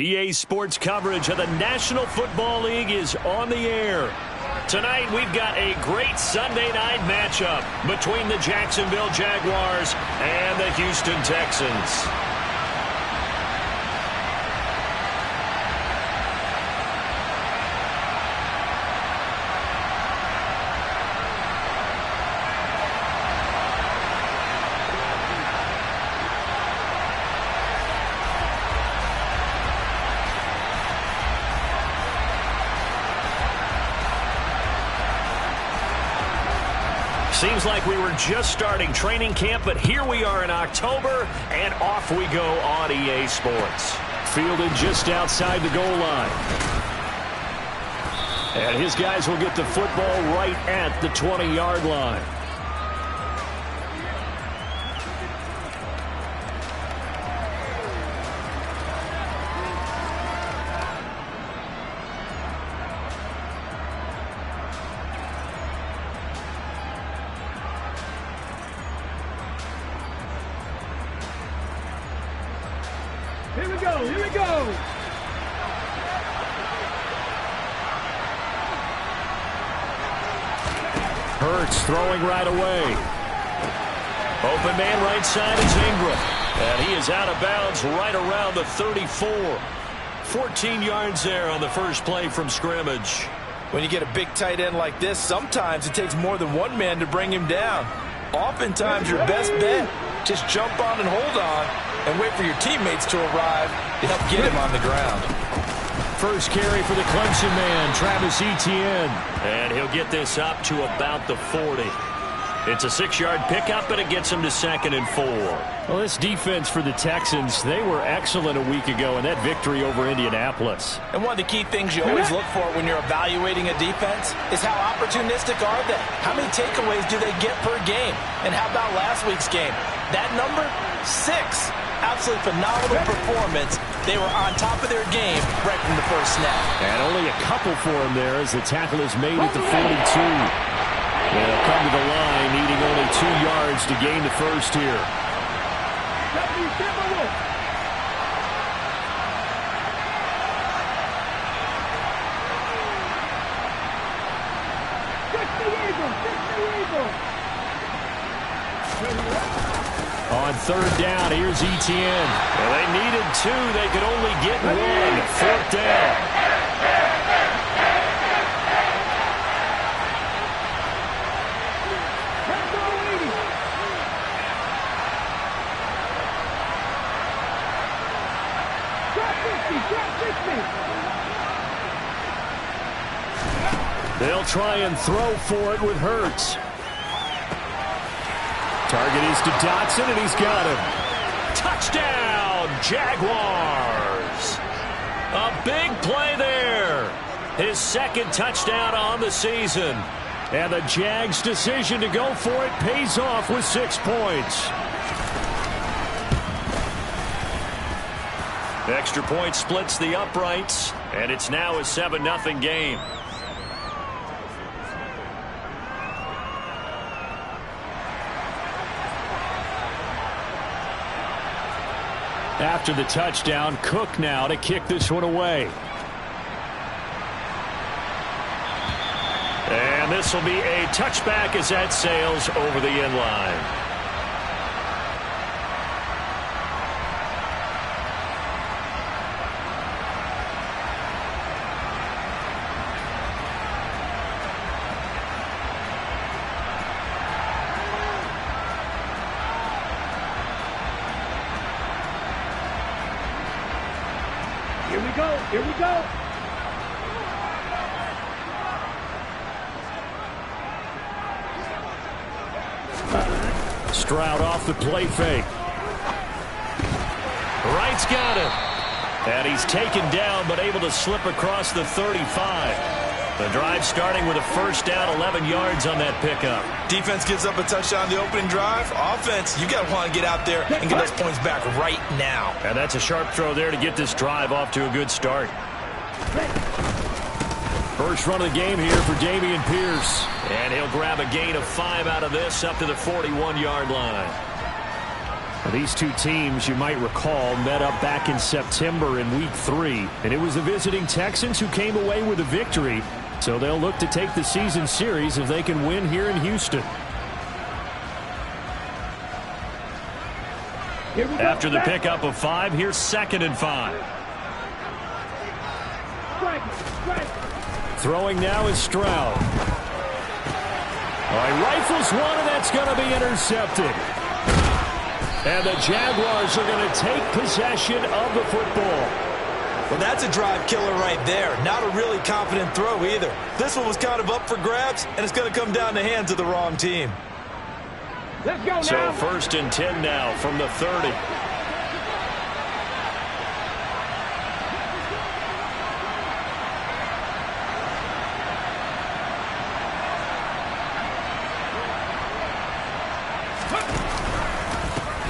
EA Sports coverage of the National Football League is on the air. Tonight, we've got a great Sunday night matchup between the Jacksonville Jaguars and the Houston Texans. Seems like we were just starting training camp, but here we are in October, and off we go on EA Sports. Fielded just outside the goal line. And his guys will get the football right at the 20-yard line. Here we go, here we go. Hurts throwing right away. Open man right side is Ingram. And he is out of bounds right around the 34. 14 yards there on the first play from scrimmage. When you get a big tight end like this, sometimes it takes more than one man to bring him down. Oftentimes your best bet, just jump on and hold on and wait for your teammates to arrive to help get him on the ground. First carry for the Clemson man, Travis Etienne. And he'll get this up to about the 40. It's a 6-yard pickup, and it gets him to 2nd and 4. Well, this defense for the Texans, they were excellent a week ago in that victory over Indianapolis. And one of the key things you always look for when you're evaluating a defense is how opportunistic are they? How many takeaways do they get per game? And how about last week's game? That number, 6. Absolutely phenomenal performance. They were on top of their game right from the first snap. And only a couple for him there as the tackle is made at the 42. They'll come to the line, needing only 2 yards to gain the first here. On 3rd down, here's Etienne. Well, they needed 2. They could only get 1. 4th down. They'll try and throw for it with Hurts. Target is to Dotson, and he's got him. Touchdown, Jaguars. A big play there. His 2nd touchdown on the season. And the Jags' decision to go for it pays off with 6 points. Extra point splits the uprights, and it's now a 7-0 game. After the touchdown, Cook now to kick this one away. And this will be a touchback as that sails over the end line. Here we go. Stroud off the play fake. Wright's got him. And he's taken down, but able to slip across the 35. The drive starting with a 1st down, 11 yards on that pickup. Defense gives up a touchdown the opening drive. Offense, you got to want to get out there and get those points back right now. And that's a sharp throw there to get this drive off to a good start. First run of the game here for Dameon Pierce. And he'll grab a gain of 5 out of this up to the 41-yard line. These two teams, you might recall, met up back in September in Week 3. And it was the visiting Texans who came away with a victory. So they'll look to take the season series if they can win here in Houston. After the pickup of 5, here's 2nd and 5. Throwing now is Stroud. All right, rifles one, and that's going to be intercepted. And the Jaguars are going to take possession of the football. Well, that's a drive killer right there. Not a really confident throw either. This one was kind of up for grabs, and it's going to come down the hands of the wrong team. Let's go now. So 1st and 10 now from the 30.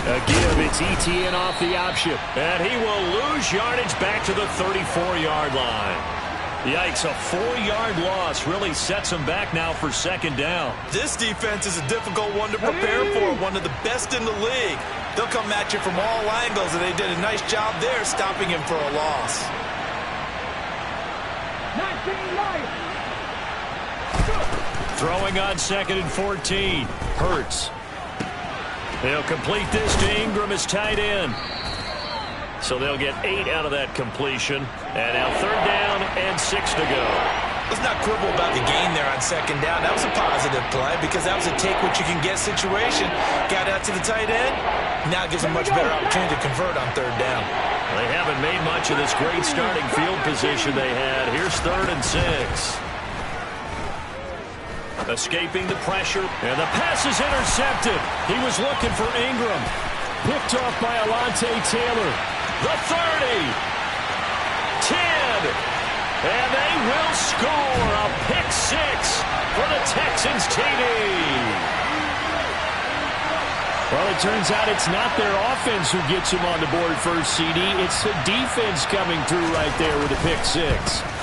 A give, it's ETN off the option. And he will lose yardage back to the 34-yard line. Yikes, a 4-yard loss really sets him back now for 2nd down. This defense is a difficult one to prepare for, one of the best in the league. They'll come at you from all angles, and they did a nice job there stopping him for a loss. 19 life. Throwing on 2nd and 14. Hurts. They'll complete this to Ingram as tight end. So they'll get 8 out of that completion. And now 3rd down and 6 to go. Let's not quibble about the gain there on 2nd down. That was a positive play because that was a take-what-you-can-get situation. Got out to the tight end. Now it gives them much better opportunity to convert on 3rd down. They haven't made much of this great starting field position they had. Here's 3rd and 6. Escaping the pressure, and the pass is intercepted. He was looking for Ingram. Picked off by Alontae Taylor. The 30. 10. And they will score a pick 6 for the Texans TD. Well, it turns out it's not their offense who gets him on the board first, CD. It's the defense coming through right there with a pick 6.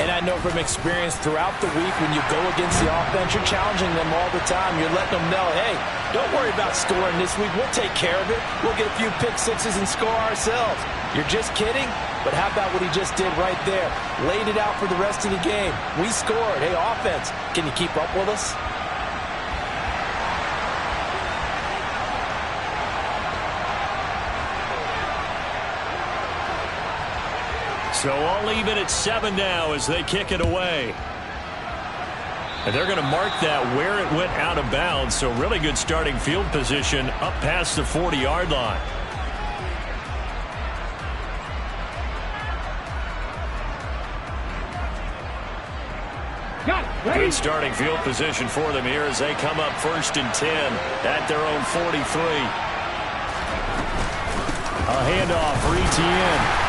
And I know from experience throughout the week when you go against the offense, you're challenging them all the time. You're letting them know, hey, don't worry about scoring this week. We'll take care of it. We'll get a few pick 6s and score ourselves. You're just kidding? But how about what he just did right there? Laid it out for the rest of the game. We scored. Hey, offense, can you keep up with us? So all even at 7 now as they kick it away. And they're going to mark that where it went out of bounds. So really good starting field position up past the 40-yard line. Good starting field position for them here as they come up 1st and 10 at their own 43. A handoff for ETN.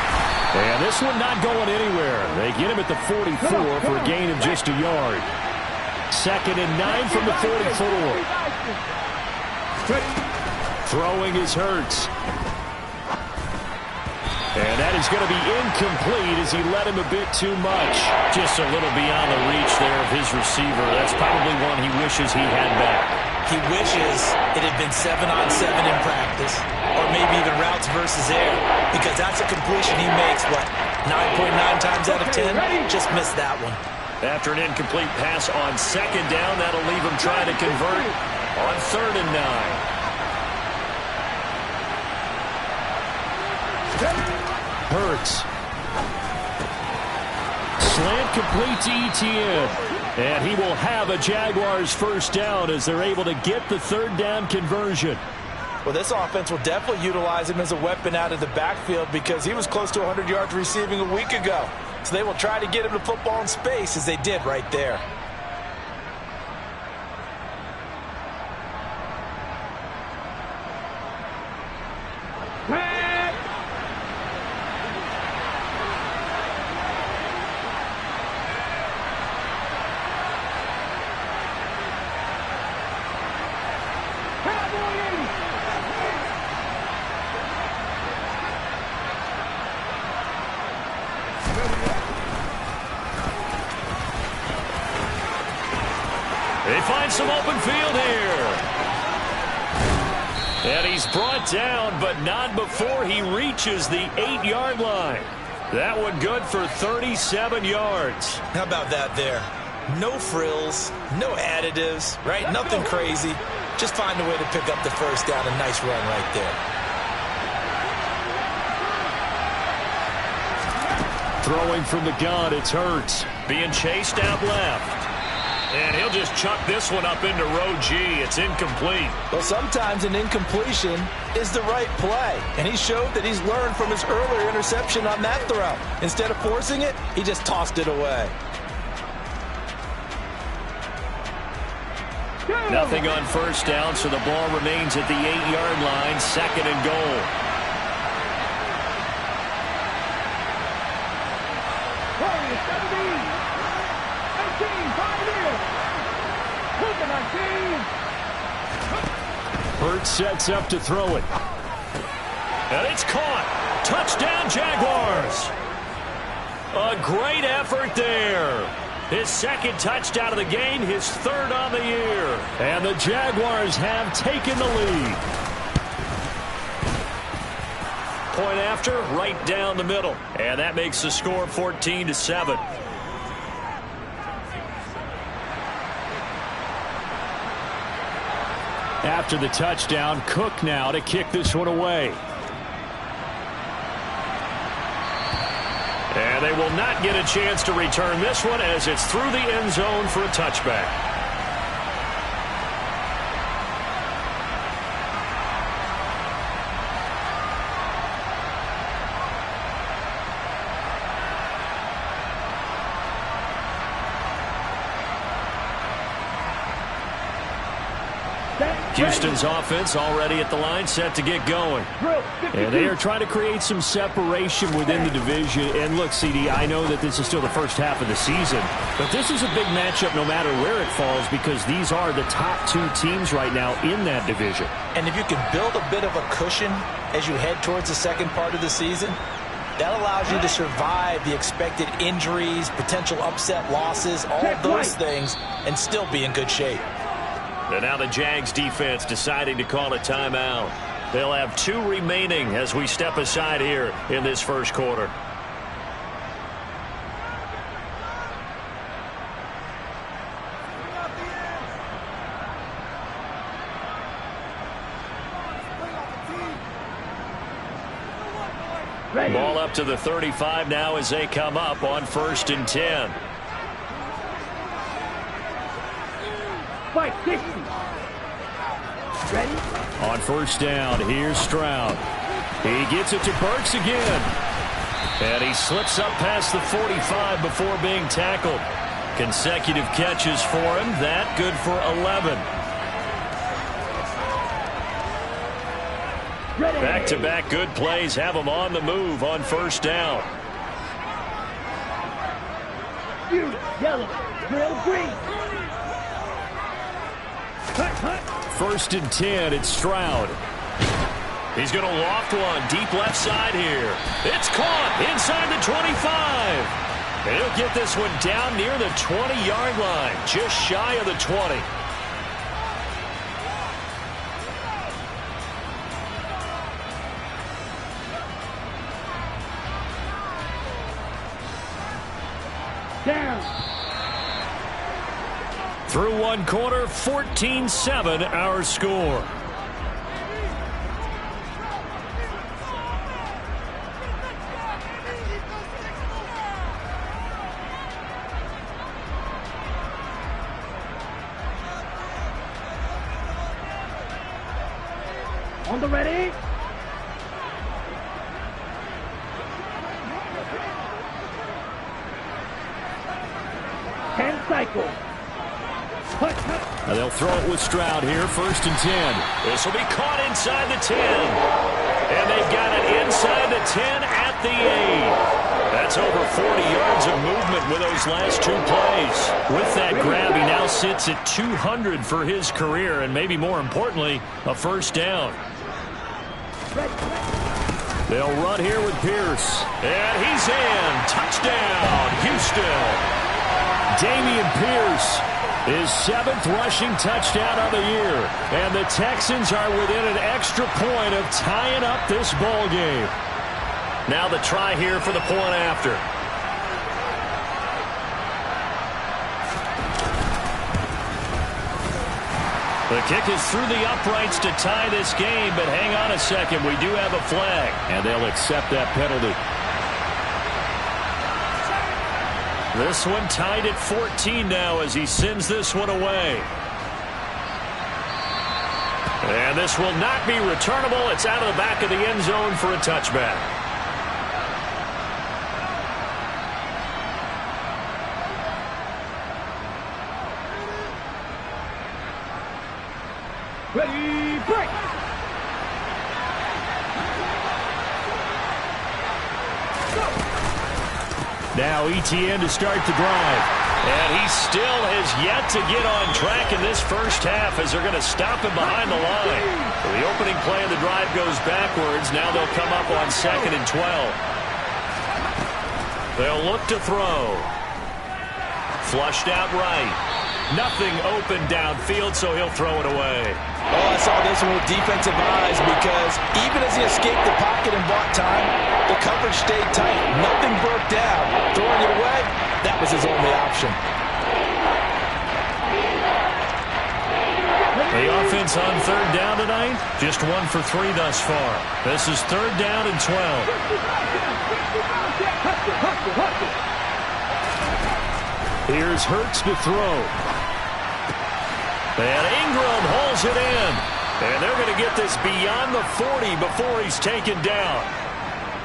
And this one not going anywhere. They get him at the 44 for a gain of just a yard. 2nd and 9 from the 44. Throwing is Hurts. And that is going to be incomplete as he led him a bit too much. Just a little beyond the reach there of his receiver. That's probably one he wishes he had back. He wishes it had been 7-on-7 in practice, or maybe even routes versus air, because that's a completion he makes, what, 9.9 times out of 10? Just missed that one. After an incomplete pass on 2nd down, that'll leave him trying to convert on 3rd and 9. Hurts. Slant complete to ETN. And he will have a Jaguars 1st down as they're able to get the 3rd down conversion. Well, this offense will definitely utilize him as a weapon out of the backfield because he was close to 100 yards receiving a week ago. So they will try to get him the football in space as they did right there. They find some open field here. And he's brought down, but not before he reaches the 8-yard line. That one good for 37 yards. How about that there? No frills, no additives, right? Nothing crazy. Just find a way to pick up the first down. A nice run right there. Throwing from the gun, it's Hurts. Being chased out left. And he'll just chuck this one up into row G. It's incomplete. Well, sometimes an incompletion is the right play. And he showed that he's learned from his earlier interception on that throw. Instead of forcing it, he just tossed it away. Nothing on first down, so the ball remains at the 8-yard line, 2nd and goal. Hurts sets up to throw it. And it's caught. Touchdown, Jaguars. A great effort there. His 2nd touchdown of the game, his 3rd on the year. And the Jaguars have taken the lead. Point after, right down the middle. And that makes the score 14-7. After the touchdown, Cook now to kick this one away. And they will not get a chance to return this one as it's through the end zone for a touchback. Houston's offense already at the line, set to get going. And they are trying to create some separation within the division. And look, CD, I know that this is still the first half of the season, but this is a big matchup no matter where it falls because these are the top 2 teams right now in that division. And if you can build a bit of a cushion as you head towards the second part of the season, that allows you to survive the expected injuries, potential upset losses, all of those things, and still be in good shape. And now the Jags defense deciding to call a timeout. They'll have 2 remaining as we step aside here in this first quarter. Ball up to the 35 now as they come up on 1st and 10. Fight 60. Ready? On first down, here's Stroud. He gets it to Burks again. And he slips up past the 45 before being tackled. Consecutive catches for him. That good for 11. Ready. Back-to-back good plays have him on the move on first down. You, yellow, drill, green. 1st and 10, it's Stroud. He's going to loft one deep left side here. It's caught inside the 25. And he'll get this one down near the 20-yard line, just shy of the 20. Down. Through one quarter, 14-7 our score. On the ready. Ten cycle. They'll throw it with Stroud here, 1st and 10. This will be caught inside the 10. And they've got it inside the 10 at the 8. That's over 40 yards of movement with those last 2 plays. With that grab, he now sits at 200 for his career, and maybe more importantly, a first down. They'll run here with Pierce. And he's in. Touchdown, Houston. Dameon Pierce His 7th rushing touchdown of the year. And the Texans are within an extra point of tying up this ball game. Now the try here for the point after. The kick is through the uprights to tie this game, but hang on a second. We do have a flag, and they'll accept that penalty. This one tied at 14 now as he sends this one away. And this will not be returnable. It's out of the back of the end zone for a touchback. Ready, break! Now ETN to start the drive. And he still has yet to get on track in this first half as they're going to stop him behind the line. So the opening play of the drive goes backwards. Now they'll come up on 2nd and 12. They'll look to throw. Flushed out right. Nothing open downfield, so he'll throw it away. Oh, I saw this one with defensive eyes because even as he escaped the pocket and bought time, the coverage stayed tight. Nothing broke down. Throwing it away, that was his only option. The offense on 3rd down tonight, just 1 for 3 thus far. This is 3rd down and 12. Here's Hurts to throw. And Ingram holds it in. And they're going to get this beyond the 40 before he's taken down.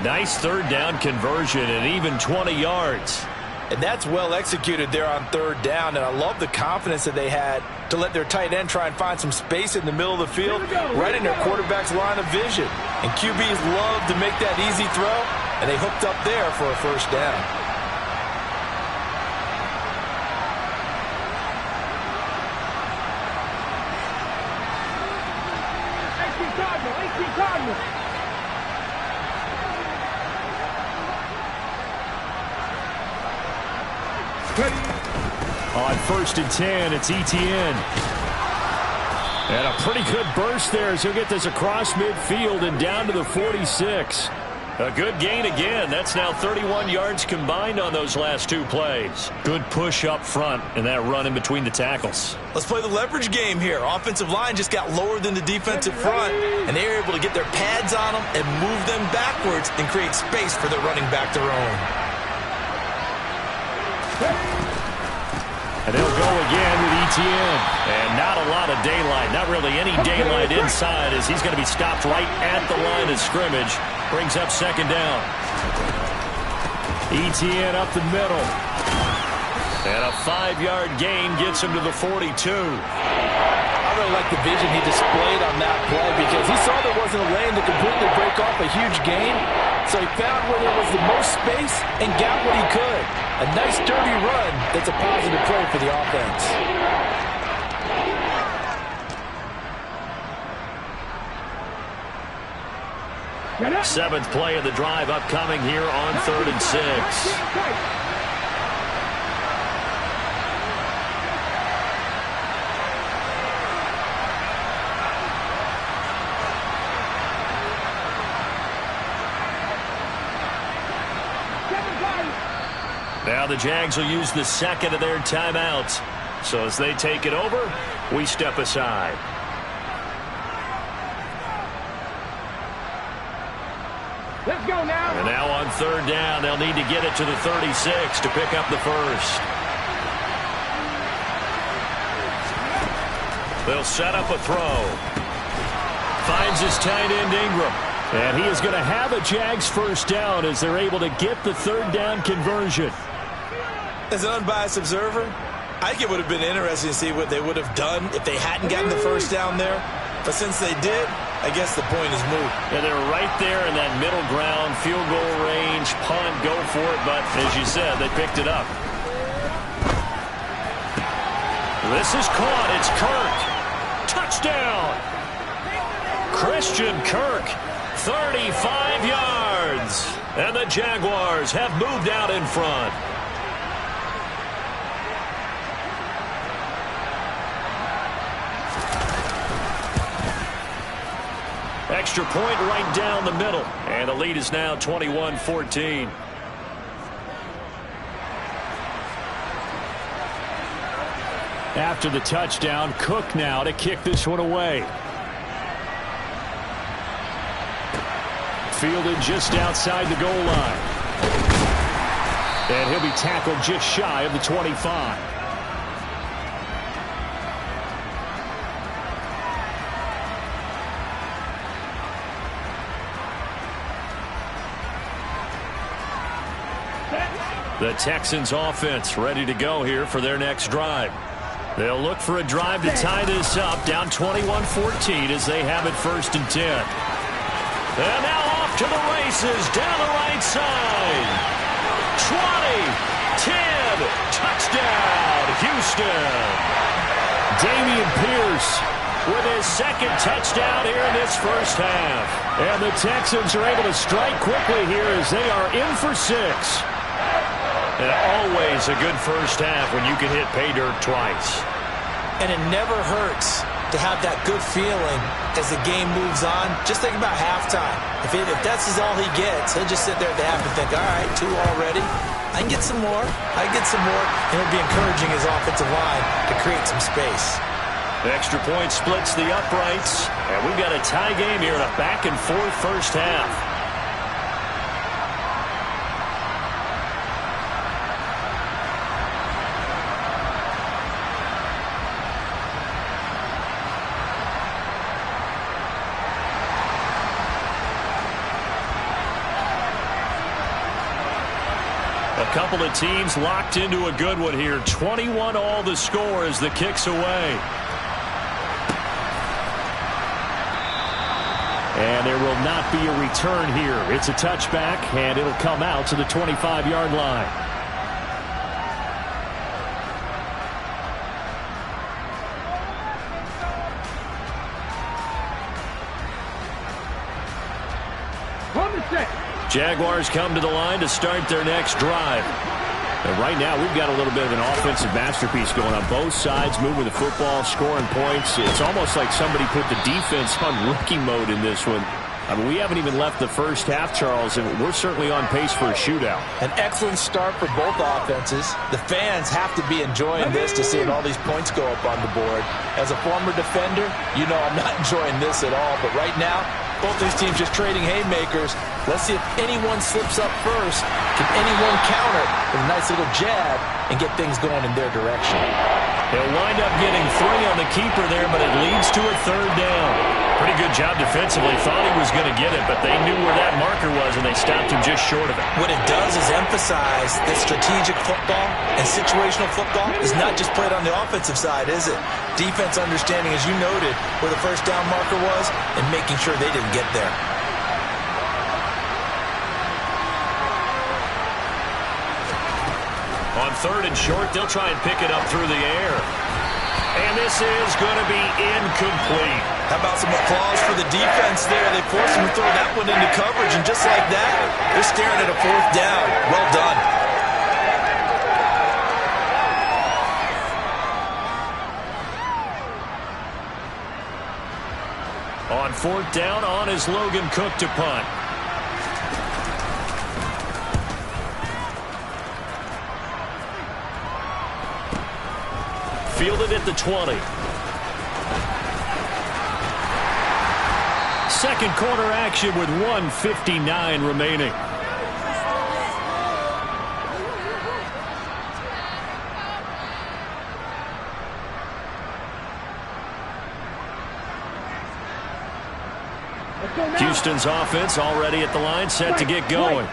Nice 3rd down conversion and even 20 yards. And that's well executed there on 3rd down. And I love the confidence that they had to let their tight end try and find some space in the middle of the field, right in their quarterback's line of vision. And QBs love to make that easy throw, and they hooked up there for a 1st down. On 1st and 10, it's ETN. And a pretty good burst there as he'll get this across midfield and down to the 46. A good gain again. That's now 31 yards combined on those last 2 plays. Good push up front and that run in between the tackles. Let's play the leverage game here. Offensive line just got lower than the defensive front, and they were able to get their pads on them and move them backwards and create space for the running back to roam. And they'll go again with ETN. And not a lot of daylight. Not really any daylight inside as he's going to be stopped right at the line of scrimmage. Brings up 2nd down. ETN up the middle. And a 5-yard gain gets him to the 42. I really like the vision he displayed on that play because he saw there wasn't a lane to completely break off a huge gain. So he found where there was the most space and got what he could. A nice dirty run that's a positive play for the offense. 7th play of the drive upcoming here on 3rd and 6. Now the Jags will use the 2nd of their timeouts. So as they take it over, we step aside. Let's go now. And now on 3rd down, they'll need to get it to the 36 to pick up the 1st. They'll set up a throw. Finds his tight end Ingram. And he is going to have a Jags 1st down as they're able to get the 3rd down conversion. As an unbiased observer, I think it would have been interesting to see what they would have done if they hadn't gotten the 1st down there. But since they did, I guess the point is moot. And they're right there in that middle ground, field goal range, punt, go for it. But as you said, they picked it up. This is caught. It's Kirk. Touchdown. Christian Kirk, 35 yards. And the Jaguars have moved out in front. Extra point right down the middle. And the lead is now 21-14. After the touchdown, Cook now to kick this one away. Fielded just outside the goal line. And he'll be tackled just shy of the 25. The Texans offense ready to go here for their next drive. They'll look for a drive to tie this up, down 21-14 as they have it 1st and 10. And now off to the races, down the right side. 20, 10, touchdown, Houston. Dameon Pierce with his 2nd touchdown here in this first half. And the Texans are able to strike quickly here as they are in for 6. And always a good first half when you can hit pay dirt twice. And it never hurts to have that good feeling as the game moves on. Just think about halftime. If that's all he gets, he'll just sit there at the half and think, all right, 2 already. I can get some more. I can get some more. And it'll be encouraging his offensive line to create some space. The extra point splits the uprights. And we've got a tie game here in a back-and-forth first half. A couple of teams locked into a good one here. 21 all the score as the kick's away. And there will not be a return here. It's a touchback, and it'll come out to the 25-yard line. Jaguars come to the line to start their next drive. And right now, we've got a little bit of an offensive masterpiece going on both sides, moving the football, scoring points. It's almost like somebody put the defense on rookie mode in this one. I mean, we haven't even left the first half, Charles, and we're certainly on pace for a shootout. An excellent start for both offenses. The fans have to be enjoying this to seeing all these points go up on the board. As a former defender, you know I'm not enjoying this at all. But right now, both these teams just trading haymakers. Let's see if anyone slips up first. Can anyone counter with a nice little jab and get things going in their direction? They'll wind up getting 3 on the keeper there, but it leads to a 3rd down. Pretty good job defensively. Thought he was going to get it, but they knew where that marker was, and they stopped him just short of it. What it does is emphasize that strategic football and situational football is not just played on the offensive side, is it? Defense understanding, as you noted, where the first down marker was and making sure they didn't get there. On 3rd and short, they'll try and pick it up through the air. And this is going to be incomplete. How about some applause for the defense there? They forced him to throw that one into coverage, and just like that, they're staring at a 4th down. Well done. On 4th down, on is Logan Cook to punt. Fielded at the 20. Second quarter action with 1:59 remaining. Houston's offense already at the line, set to get going.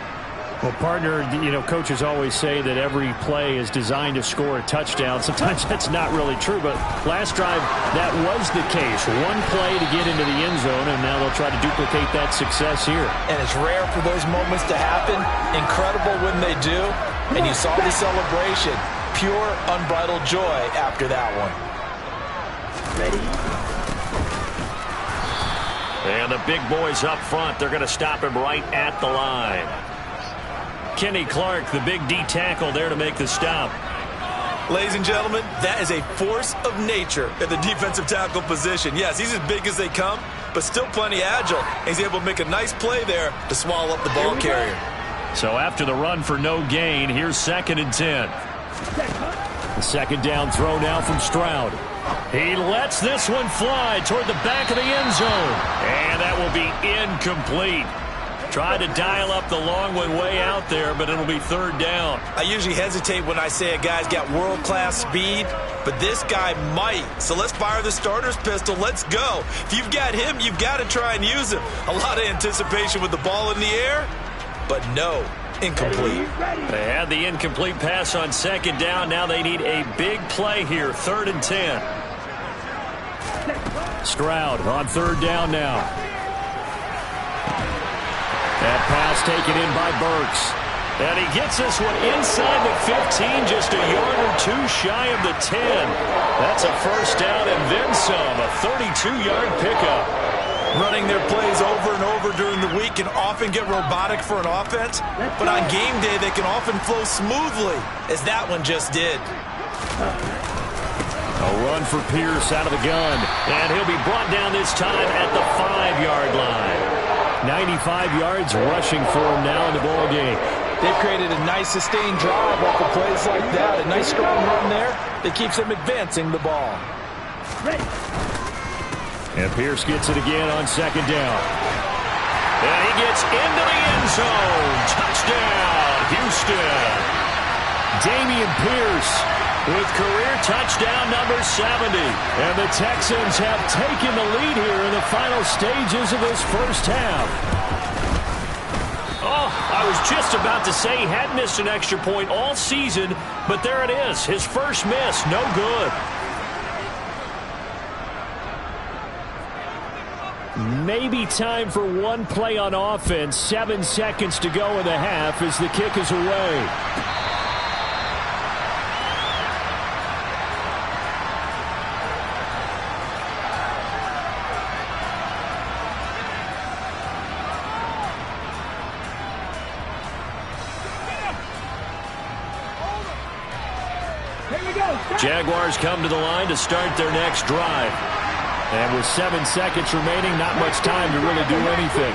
Well, partner, you know, coaches always say that every play is designed to score a touchdown. Sometimes that's not really true, but last drive, that was the case. One play to get into the end zone, and now they'll try to duplicate that success here. And it's rare for those moments to happen. Incredible when they do. And you saw the celebration. Pure, unbridled joy after that one. Ready? And the big boys up front, they're going to stop him right at the line. Kenny Clark, the big D tackle there to make the stop. Ladies and gentlemen, that is a force of nature at the defensive tackle position. Yes, he's as big as they come, but still plenty agile. He's able to make a nice play there to swallow up the ball carrier. So after the run for no gain, here's 2nd and 10. The second down throw now from Stroud. He lets this one fly toward the back of the end zone. And that will be incomplete. Tried to dial up the long one way out there, but it'll be 3rd down. I usually hesitate when I say a guy's got world-class speed, but this guy might. So let's fire the starter's pistol. Let's go. If you've got him, you've got to try and use him. A lot of anticipation with the ball in the air, but no, incomplete. They had the incomplete pass on 2nd down. Now they need a big play here, 3rd and 10. Stroud on 3rd down now. That pass taken in by Burks. And he gets this one inside the 15, just a yard or two shy of the 10. That's a 1st down and then some, a 32-yard pickup. Running their plays over and over during the week can often get robotic for an offense, but on game day they can often flow smoothly, as that one just did. A run for Pierce out of the gun, and he'll be brought down this time at the 5-yard line. 95 yards rushing for him now in the ball game. They've created a nice sustained drive off of plays like that. A nice strong run there that keeps them advancing the ball. And Pierce gets it again on 2nd down. And he gets into the end zone. Touchdown, Houston. Dameon Pierce with career touchdown number 70. And the Texans have taken the lead here in the final stages of this 1st half. Oh, I was just about to say he had missed an extra point all season, but there it is. His first miss, no good. Maybe time for one play on offense. 7 seconds to go in the half as the kick is away. Jaguars come to the line to start their next drive. And with 7 seconds remaining, not much time to really do anything.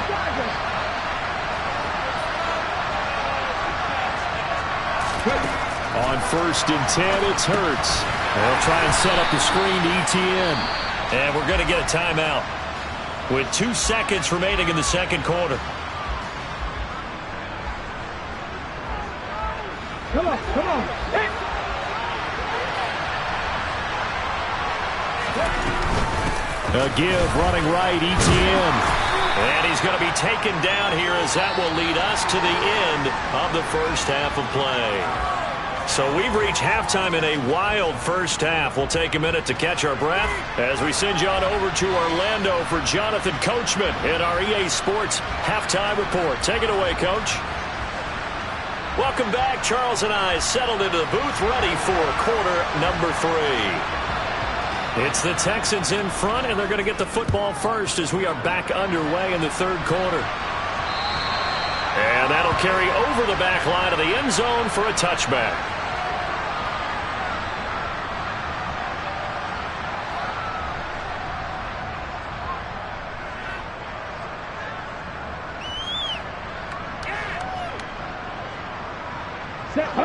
On 1st and 10, it's Hurts. They'll try and set up the screen to ETN. And we're going to get a timeout with 2 seconds remaining in the 2nd quarter. Come on, come on. Hey. A give running right, ETN. And he's going to be taken down here as that will lead us to the end of the 1st half of play. So we've reached halftime in a wild 1st half. We'll take a minute to catch our breath as we send you on over to Orlando for Jonathan Coachman in our EA Sports Halftime Report. Take it away, Coach. Welcome back. Charles and I settled into the booth ready for quarter number 3. It's the Texans in front, and they're going to get the football first as we are back underway in the 3rd quarter. And that'll carry over the back line of the end zone for a touchback.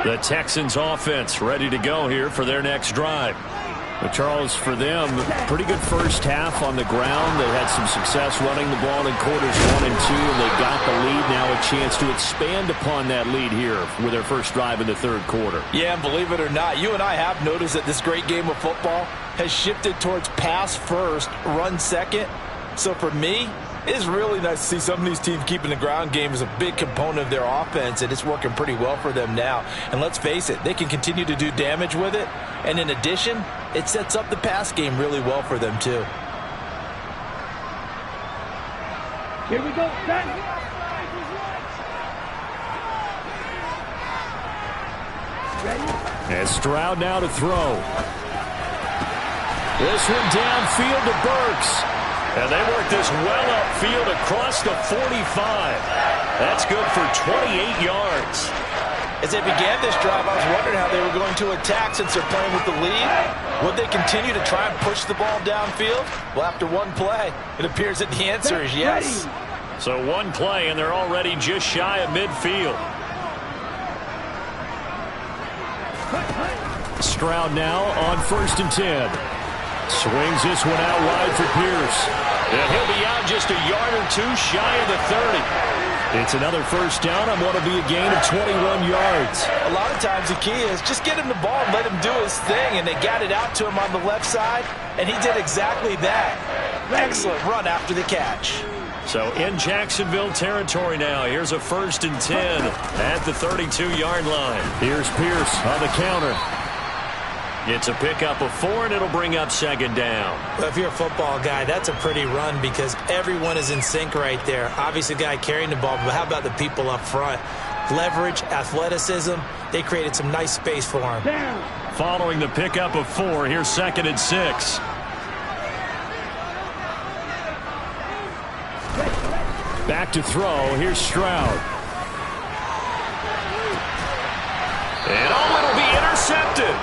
The Texans offense ready to go here for their next drive. But Charles, for them, pretty good 1st half on the ground. They had some success running the ball in quarters 1 and 2, and they got the lead. Now a chance to expand upon that lead here with their first drive in the 3rd quarter. Yeah, and believe it or not, you and I have noticed that this great game of football has shifted towards pass first, run second. So for me, it's really nice to see some of these teams keeping the ground game as a big component of their offense, and it's working pretty well for them now. And let's face it, they can continue to do damage with it. And in addition, it sets up the pass game really well for them, too. Here we go. And Stroud now to throw. This one downfield to Burks. And they work this well upfield across the 45. That's good for 28 yards. As they began this drive, I was wondering how they were going to attack since they're playing with the lead. Would they continue to try and push the ball downfield? Well, after one play, it appears that the answer is yes. So one play, and they're already just shy of midfield. Stroud now on 1st and 10. Swings this one out wide for Pierce. And he'll be out just a yard or two shy of the 30. It's another first down on what will be a gain of 21 yards. A lot of times the key is just get him the ball and let him do his thing, and they got it out to him on the left side, and he did exactly that. Excellent run after the catch. So in Jacksonville territory now. Here's a 1st and 10 at the 32-yard line. Here's Pierce on the counter. It's a pickup of 4, and it'll bring up 2nd down. Well, if you're a football guy, that's a pretty run because everyone is in sync right there. Obviously, the guy carrying the ball, but how about the people up front? Leverage, athleticism, they created some nice space for him. Following the pickup of 4, here's 2nd and 6. Back to throw. Here's Stroud. And it'll be intercepted.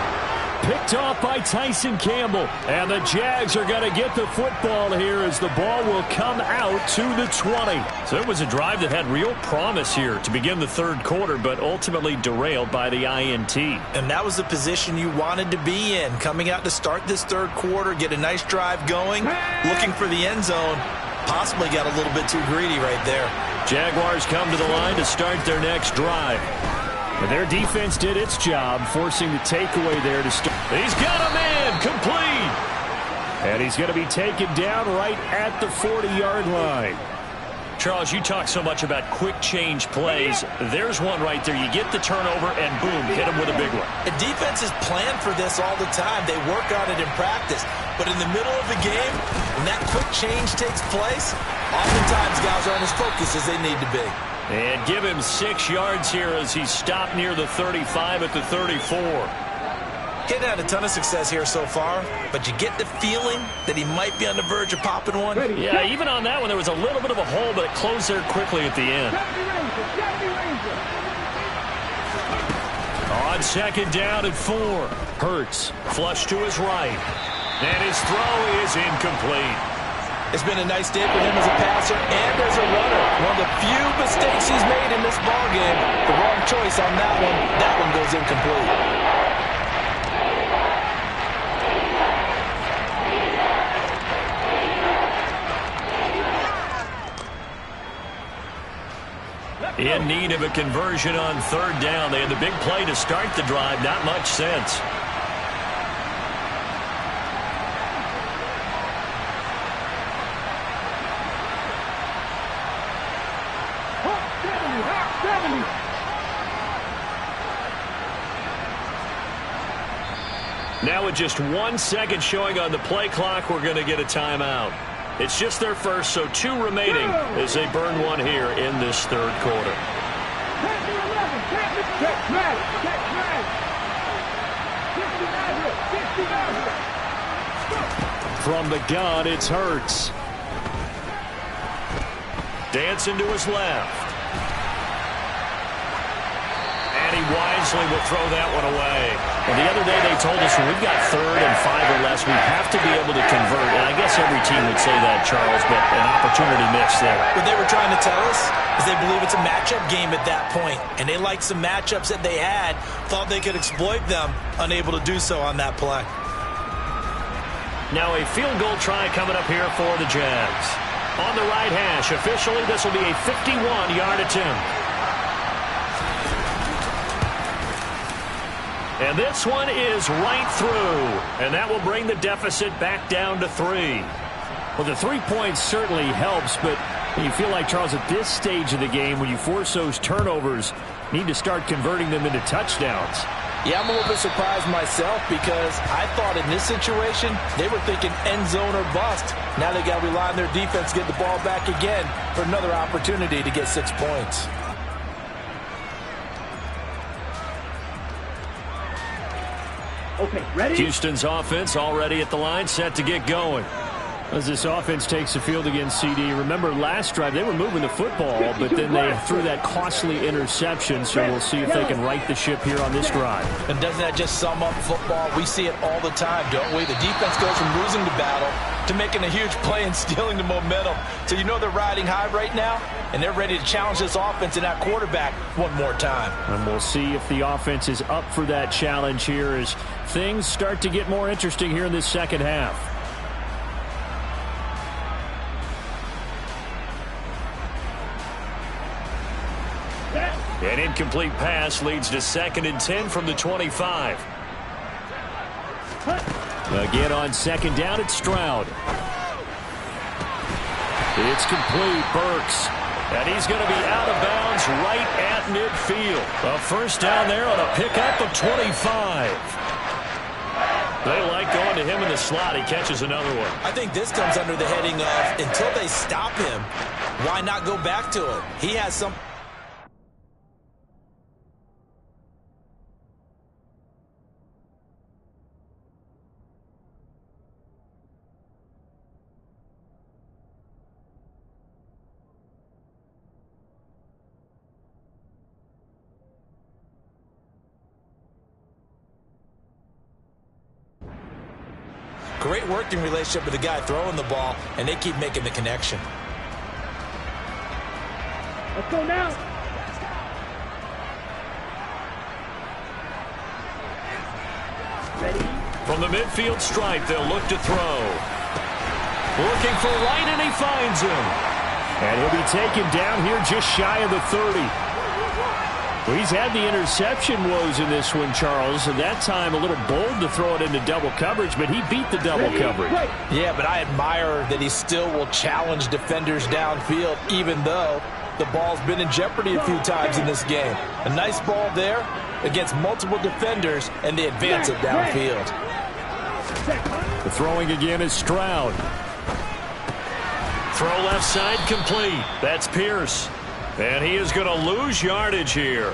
Picked off by Tyson Campbell. And the Jags are going to get the football here as the ball will come out to the 20. So it was a drive that had real promise here to begin the 3rd quarter, but ultimately derailed by the INT. And that was the position you wanted to be in. Coming out to start this 3rd quarter, get a nice drive going, looking for the end zone. Possibly got a little bit too greedy right there. Jaguars come to the line to start their next drive. But their defense did its job, forcing the takeaway there to start. He's got a man complete. And he's going to be taken down right at the 40-yard line. Charles, you talk so much about quick change plays. There's one right there. You get the turnover, and boom, hit him with a big one. The defenses plan for this all the time. They work on it in practice. But in the middle of the game, when that quick change takes place, oftentimes guys aren't as focused as they need to be. And give him 6 yards here as he stopped near the 35 at the 34. Getting had a ton of success here so far, but you get the feeling that he might be on the verge of popping one. Yeah, even on that one, there was a little bit of a hole, but it closed there quickly at the end. On 2nd down at 4. Hurts, flush to his right. And his throw is incomplete. It's been a nice day for him as a passer and as a runner. One of the few mistakes he's made in this ballgame. The wrong choice on that one. That one goes incomplete. In need of a conversion on 3rd down. They had the big play to start the drive. Not much sense. Now with just 1 second showing on the play clock, we're going to get a timeout. It's just their first, so 2 remaining as they burn one here in this 3rd quarter. From the gun, it's Hurts. Dancing to his left. And he wisely will throw that one away. Well, the other day they told us when we've got 3rd and 5 or less, we have to be able to convert. And I guess every team would say that, Charles, but an opportunity missed there. What they were trying to tell us is they believe it's a matchup game at that point. And they liked some matchups that they had, thought they could exploit them, unable to do so on that play. Now a field goal try coming up here for the Jags. On the right hash, officially this will be a 51-yard attempt. And this one is right through. And that will bring the deficit back down to 3. Well, the 3 points certainly helps, but you feel like, Charles, at this stage of the game, when you force those turnovers, you need to start converting them into touchdowns. Yeah, I'm a little bit surprised myself because I thought in this situation, they were thinking end zone or bust. Now they got to rely on their defense to get the ball back again for another opportunity to get 6 points. Okay, ready? Houston's offense already at the line, set to get going. As this offense takes the field against CD, remember last drive they were moving the football, but then they threw that costly interception, so we'll see if they can right the ship here on this drive. And doesn't that just sum up football? We see it all the time, don't we? The defense goes from losing the battle to making a huge play and stealing the momentum. So you know they're riding high right now, and they're ready to challenge this offense and that quarterback one more time. And we'll see if the offense is up for that challenge here as things start to get more interesting here in this second half. An incomplete pass leads to 2nd and 10 from the 25. Again on 2nd down, it's Stroud. It's complete, Burks. And he's going to be out of bounds right at midfield. A first down there on a pickup of 25. They like going to him in the slot. He catches another one. I think this comes under the heading of until they stop him, why not go back to it? He has some... Great working relationship with the guy throwing the ball, and they keep making the connection. Let's go now. Ready? From the midfield stripe, they'll look to throw. Looking for Wright, and he finds him. And he'll be taken down here just shy of the 30. Well, he's had the interception woes in this one, Charles, and that time a little bold to throw it into double coverage, but he beat the double coverage. Yeah, but I admire that he still will challenge defenders downfield, even though the ball's been in jeopardy a few times in this game. A nice ball there against multiple defenders, and they advance it downfield. The throwing again is Stroud. Throw left side complete. That's Pierce. And he is going to lose yardage here.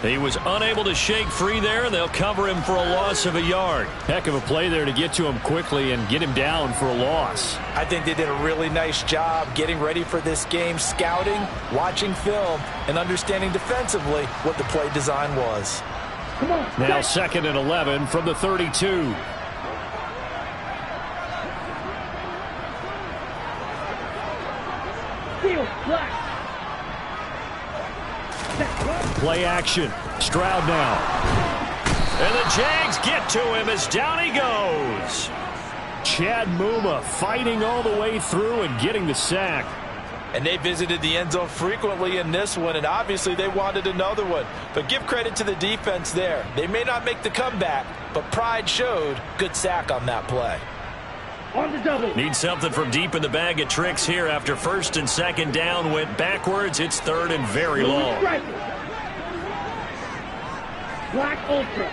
He was unable to shake free there, and they'll cover him for a loss of a yard. Heck of a play there to get to him quickly and get him down for a loss. I think they did a really nice job getting ready for this game, scouting, watching film, and understanding defensively what the play design was. Now 2nd and 11 from the 32. Play action. Stroud now. And the Jags get to him as down he goes. Chad Muma fighting all the way through and getting the sack. And they visited the end zone frequently in this one, and obviously they wanted another one. But give credit to the defense there. They may not make the comeback, but pride showed. Good sack on that play. On the double. Need something from deep in the bag of tricks here after 1st and 2nd down went backwards. It's 3rd and very long. Black Ultra.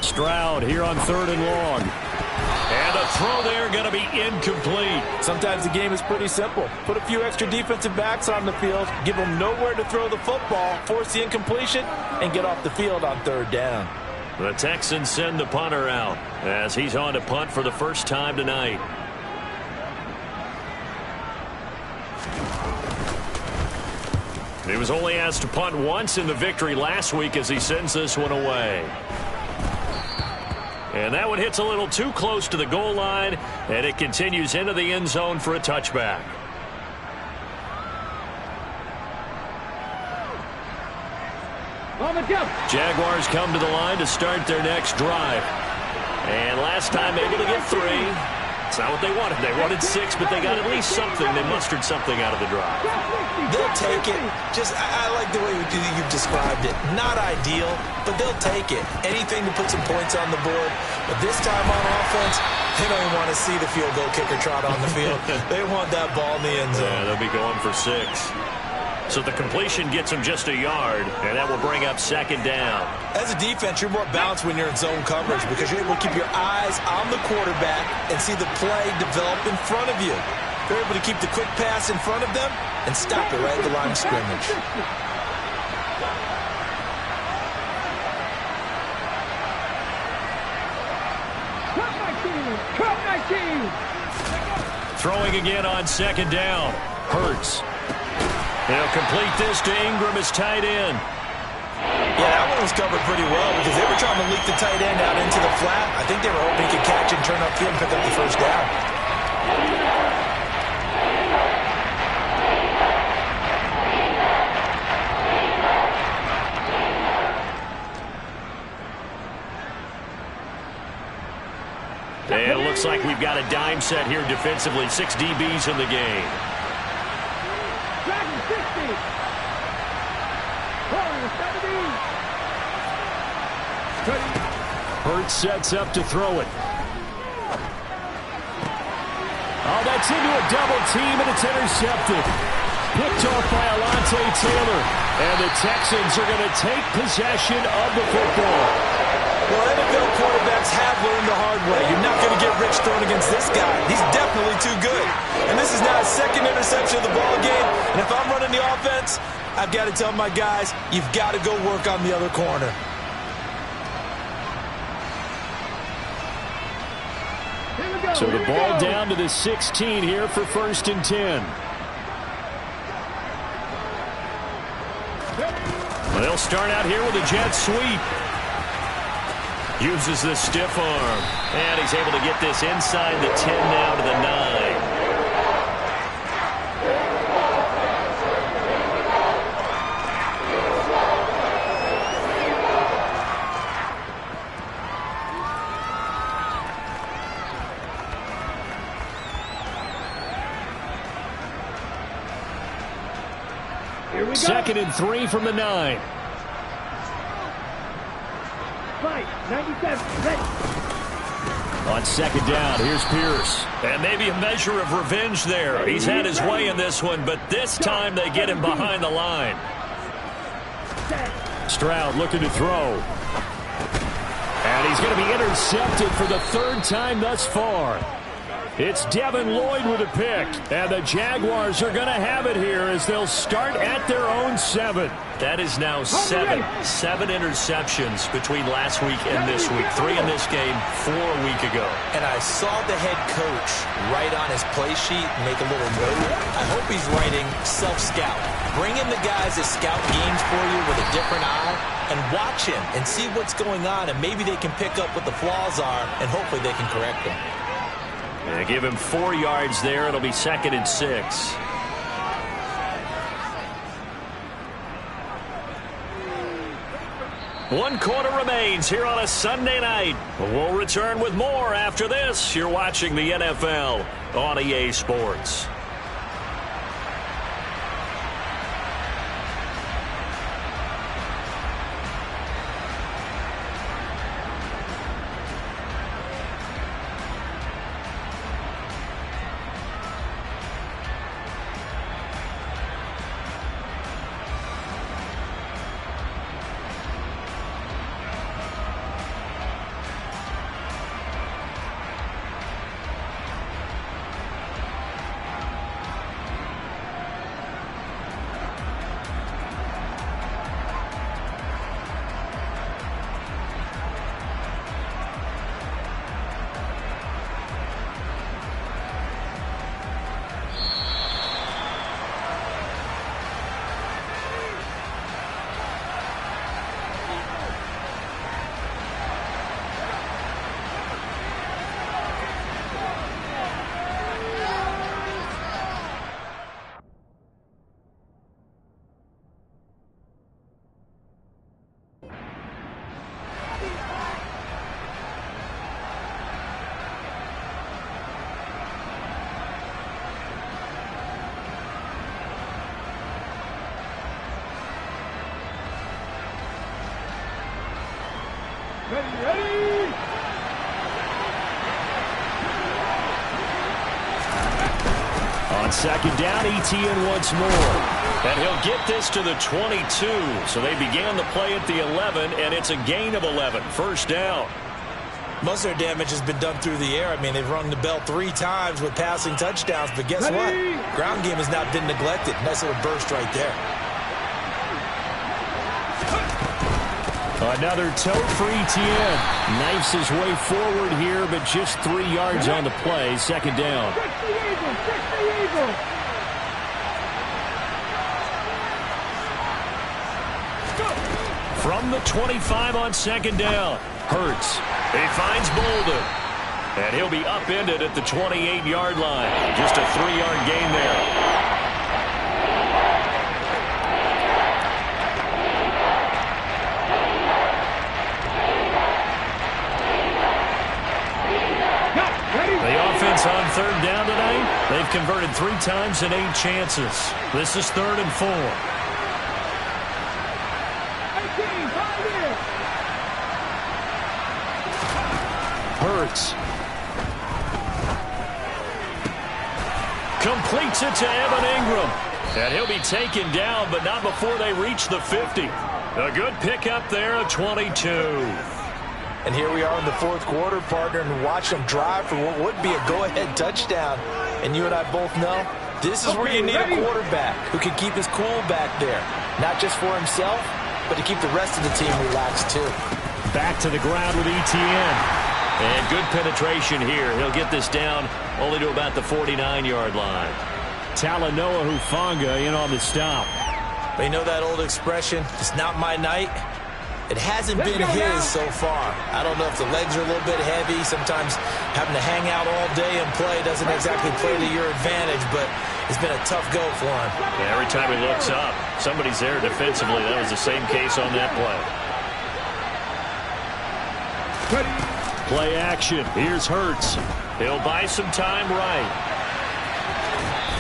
Stroud here on 3rd and long. And a throw there going to be incomplete. Sometimes the game is pretty simple. Put a few extra defensive backs on the field, give them nowhere to throw the football, force the incompletion, and get off the field on 3rd down. The Texans send the punter out as he's on to punt for the first time tonight. He was only asked to punt once in the victory last week as he sends this one away. And that one hits a little too close to the goal line, and it continues into the end zone for a touchback. On the jump. Jaguars come to the line to start their next drive. And last time able to get 3. It's not what they wanted. They wanted 6, but they got at least something. They mustered something out of the drive. They'll take it. I like the way you've described it. Not ideal, but they'll take it. Anything to put some points on the board. But this time on offense, they don't even want to see the field goal kicker trot on the field. They want that ball in the end zone. Yeah, they'll be going for 6. So the completion gets them just a yard, and that will bring up 2nd down. As a defense, you're more balanced when you're in zone coverage because you're able to keep your eyes on the quarterback and see the play develop in front of you. You're able to keep the quick pass in front of them and stop it right at the line of scrimmage. Throwing again on second down. Hurts. They'll complete this to Ingram as tight end. Yeah, that one was covered pretty well because they were trying to leak the tight end out into the flat. I think they were hoping he could catch and turn upfield and pick up the first down. And it looks like we've got a dime set here defensively. 6 DBs in the game. Dragon 60. Hurts sets up to throw it. Oh, that's into a double team, and it's intercepted. Picked off by Alontae Taylor. And the Texans are going to take possession of the football. Well, NFL quarterbacks have learned the hard way. You're not going to get rich throwing against this guy. He's definitely too good. And this is now his second interception of the ball game. And if I'm running the offense, I've got to tell my guys, you've got to go work on the other corner. So the ball down to the 16 here for 1st and 10. Well, they'll start out here with a jet sweep. Uses the stiff arm. And he's able to get this inside the 10 now to the 9. Here we go. 2nd and 3 from the 9. Fight, 97, ready. On 2nd down, here's Pierce. And maybe a measure of revenge there. He's had his way in this one, but this time they get him behind the line. Stroud looking to throw. And he's going to be intercepted for the 3rd time thus far. It's Devin Lloyd with a pick. And the Jaguars are going to have it here as they'll start at their own 7. That is now 7 interceptions between last week and this week. 3 in this game, 4 a week ago. And I saw the head coach write on his play sheet, make a little note. I hope he's writing self-scout. Bring in the guys that scout games for you with a different eye and watch him and see what's going on, and maybe they can pick up what the flaws are, and hopefully they can correct them. And give him 4 yards there. It'll be 2nd and 6. One quarter remains here on a Sunday night. We'll return with more after this. You're watching the NFL on EA Sports. Ready. On 2nd down, Etienne once more. And he'll get this to the 22. So they began the play at the 11, and it's a gain of 11. 1st down. Most of their damage has been done through the air. I mean, they've rung the bell 3 times with passing touchdowns, but guess what? Ground game has not been neglected. Nice little burst right there. Another toe for Etienne. Knifes his way forward here, but just 3 yards on the play. Second down. Check the eagle. Check the eagle. From the 25 on second down. Hurts. He finds Bolden. And he'll be upended at the 28-yard line. Just a 3-yard gain there. On third down tonight, they've converted 3 times in 8 chances. This is 3rd and 4. 18, 5 here. Hurts. Completes it to Evan Ingram. And he'll be taken down, but not before they reach the 50. A good pickup there, a 22. And here we are in the 4th quarter, partner, and watch them drive for what would be a go-ahead touchdown. And you and I both know this is where you need a quarterback who can keep his cool back there. Not just for himself, but to keep the rest of the team relaxed too. Back to the ground with Etienne. And good penetration here. He'll get this down only to about the 49-yard line. Talanoa Hufanga in on the stop. But you know that old expression, it's not my night? It hasn't been his so far. I don't know if the legs are a little bit heavy. Sometimes having to hang out all day and play doesn't exactly play to your advantage, but it's been a tough go for him. Yeah, every time he looks up, somebody's there defensively. That was the same case on that play. Play action. Here's Hurts. He'll buy some time right.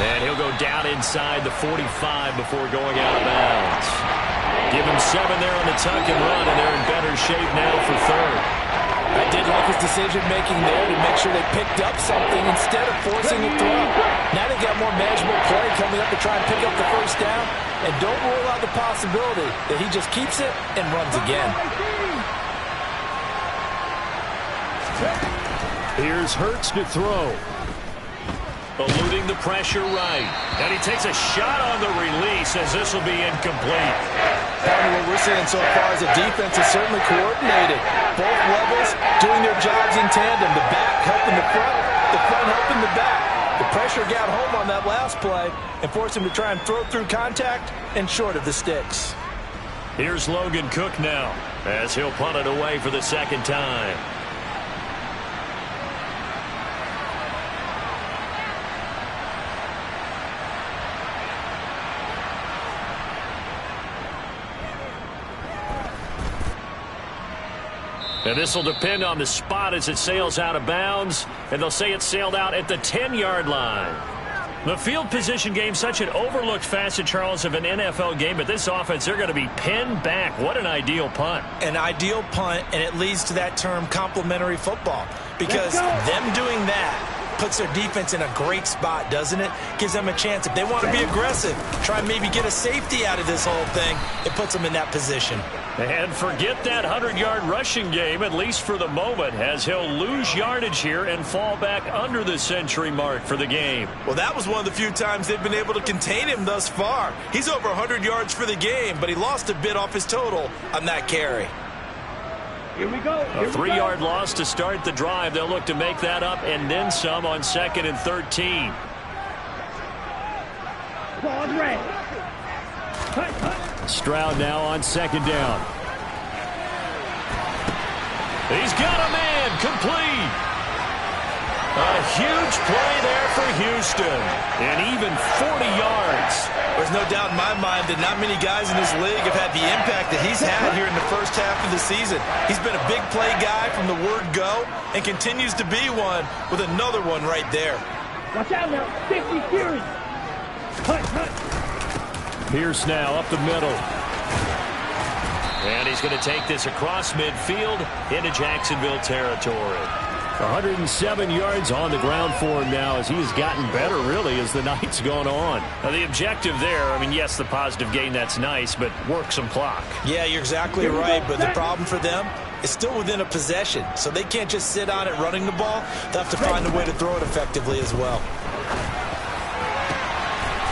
And he'll go down inside the 45 before going out of bounds. Give him 7 there on the tuck and run, and they're in better shape now for 3rd. I did like his decision-making there to make sure they picked up something instead of forcing a throw. Now they got more manageable play coming up to try and pick up the 1st down, and don't rule out the possibility that he just keeps it and runs again. Here's Hurts to throw. Eluding the pressure right. And he takes a shot on the release as this will be incomplete. Partner, what we're seeing so far is the defense is certainly coordinated. Both levels doing their jobs in tandem. The back helping the front helping the back. The pressure got home on that last play and forced him to try and throw through contact and short of the sticks. Here's Logan Cook now as he'll punt it away for the 2nd time. And this will depend on the spot as it sails out of bounds. And they'll say it sailed out at the 10-yard line. The field position game, such an overlooked facet, Charles, of an NFL game. But this offense, they're going to be pinned back. What an ideal punt. An ideal punt, and it leads to that term complementary football. Because them doing that puts their defense in a great spot, doesn't it? Gives them a chance. If they want to be aggressive, try and maybe get a safety out of this whole thing, it puts them in that position. And forget that 100-yard rushing game, at least for the moment, as he'll lose yardage here and fall back under the century mark for the game. Well, that was one of the few times they've been able to contain him thus far. He's over 100 yards for the game, but he lost a bit off his total on that carry. Here we go. A 3-yard loss to start the drive. They'll look to make that up and then some on 2nd and 13. Ball ready. Stroud now on 2nd down. He's got a man complete. A huge play there for Houston. And even 40 yards. There's no doubt in my mind that not many guys in this league have had the impact that he's had here in the first half of the season. He's been a big play guy from the word go and continues to be one with another one right there. Watch out now. 50 Fury. Hut. Pierce now up the middle. And he's going to take this across midfield into Jacksonville territory. 107 yards on the ground for him now as he's gotten better, really, as the night's gone on. Now, the objective there, I mean, yes, the positive gain, that's nice, but work some clock. Yeah, you're exactly right, but the problem for them is still within a possession, so they can't just sit on it running the ball. They'll have to find a way to throw it effectively as well.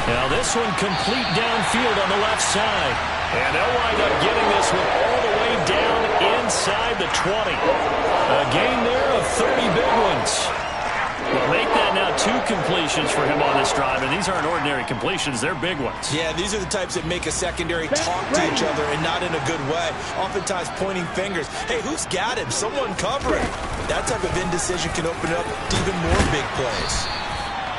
Now, this one complete downfield on the left side. And they'll wind up getting this one all the way down inside the 20. A gain there of 30 big ones. Well, make that now 2 completions for him on this drive, and these aren't ordinary completions. They're big ones. Yeah, these are the types that make a secondary talk to each other, and not in a good way. Oftentimes pointing fingers. Hey, who's got him? Someone cover it. That type of indecision can open up to even more big plays.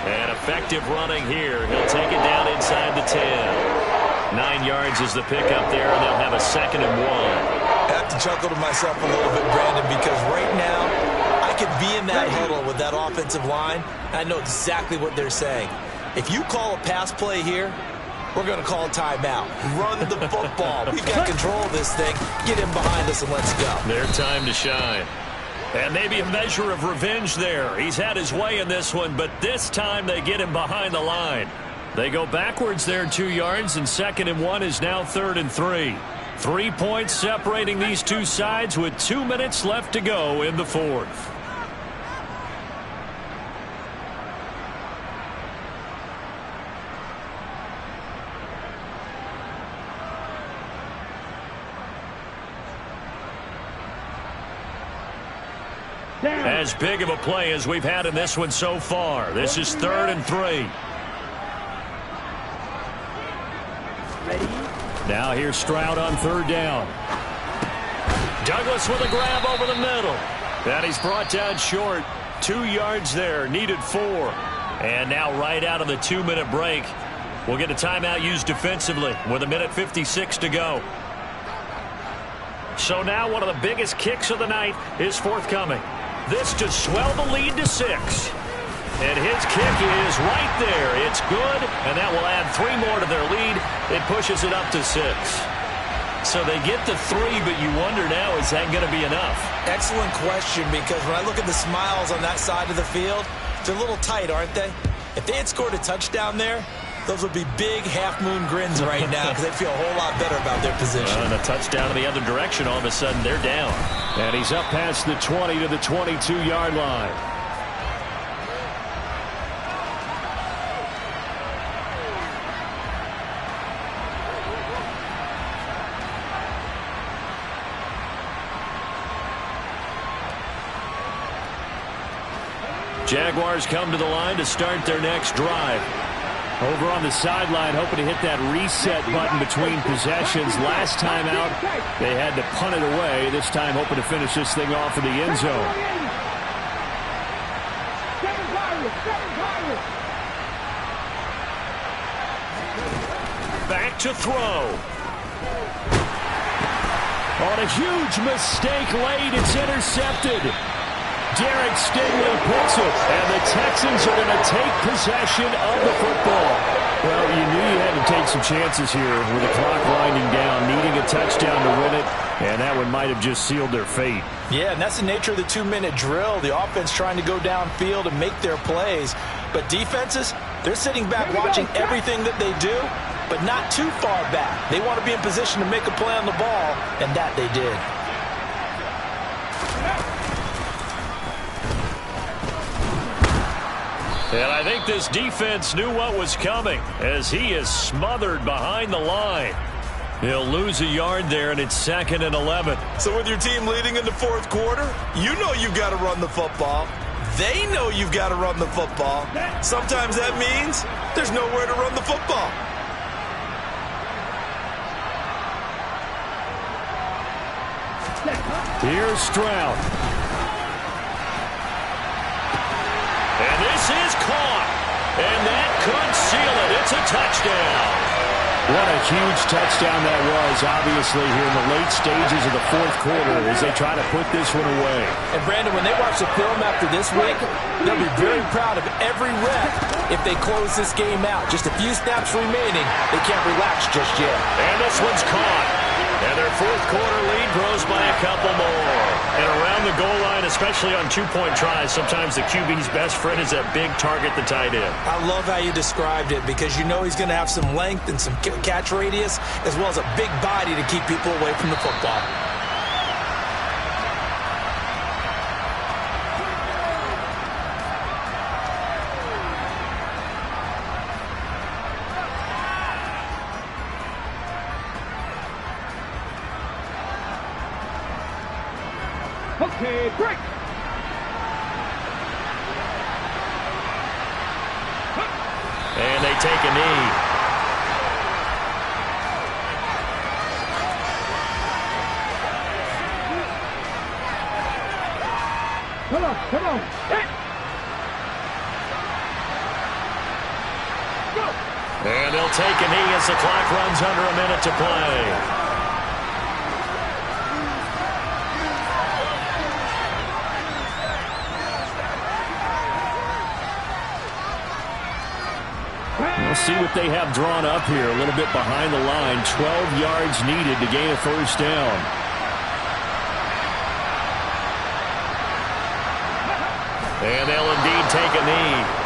And effective running here. He'll take it down inside the 10. 9 yards is the pickup there, and they'll have a 2nd and 1. I have to chuckle to myself a little bit, Brandon, because right now I could be in that huddle with that offensive line. I know exactly what they're saying. If you call a pass play here, we're going to call a timeout. Run the football. We've got control of this thing. Get him behind us and let's go. Their time to shine. And maybe a measure of revenge there. He's had his way in this one, but this time they get him behind the line. They go backwards there 2 yards, and 2nd and 1 is now 3rd and 3. 3 points separating these two sides with 2 minutes left to go in the 4th. As big of a play as we've had in this one so far. This is 3rd and 3. Now here's Stroud on 3rd down. Douglas with a grab over the middle. And he's brought down short. 2 yards there. Needed 4. And now right out of the 2-minute break, we'll get a timeout used defensively with 1:56 to go. So now one of the biggest kicks of the night is forthcoming. This to swell the lead to 6. And his kick is right there. It's good, and that will add 3 more to their lead. It pushes it up to 6. So they get to 3, but you wonder now, is that going to be enough? Excellent question, because when I look at the smiles on that side of the field, they're a little tight, aren't they? If they had scored a touchdown there, those would be big half-moon grins right now because they feel a whole lot better about their position. And a touchdown in the other direction, all of a sudden they're down. And he's up past the 20 to the 22-yard line. Jaguars come to the line to start their next drive. Over on the sideline, hoping to hit that reset button between possessions. Last time out, they had to punt it away. This time, hoping to finish this thing off in the end zone. Back to throw. On a huge mistake late, it's intercepted. Derek Stingley picks it, and the Texans are going to take possession of the football. Well, you knew you had to take some chances here with the clock winding down, needing a touchdown to win it, and that one might have just sealed their fate. Yeah, and that's the nature of the 2-minute drill. The offense trying to go downfield and make their plays. But defenses, they're sitting back watching everything that they do, but not too far back. They want to be in position to make a play on the ball, and that they did. And I think this defense knew what was coming as he is smothered behind the line. He'll lose a yard there, and it's 2nd and 11. So with your team leading in the 4th quarter, you know you've got to run the football. They know you've got to run the football. Sometimes that means there's nowhere to run the football. Here's Stroud. And this is caught. And that could seal it. It's a touchdown. What a huge touchdown that was, obviously, here in the late stages of the 4th quarter as they try to put this one away. And, Brandon, when they watch the film after this week, they'll be very proud of every rep if they close this game out. Just a few snaps remaining. They can't relax just yet. And this one's caught. And their 4th quarter lead grows by a couple more. And around the goal line, especially on 2-point tries, sometimes the QB's best friend is that big target, the tight end. I love how you described it because you know he's going to have some length and some catch radius as well as a big body to keep people away from the football. Okay, break. And they take a knee. Come on, come on. Hit. Go. And they'll take a knee as the clock runs under a minute to play. We'll see what they have drawn up here. A little bit behind the line. 12 yards needed to gain a first down. And they'll indeed take a knee.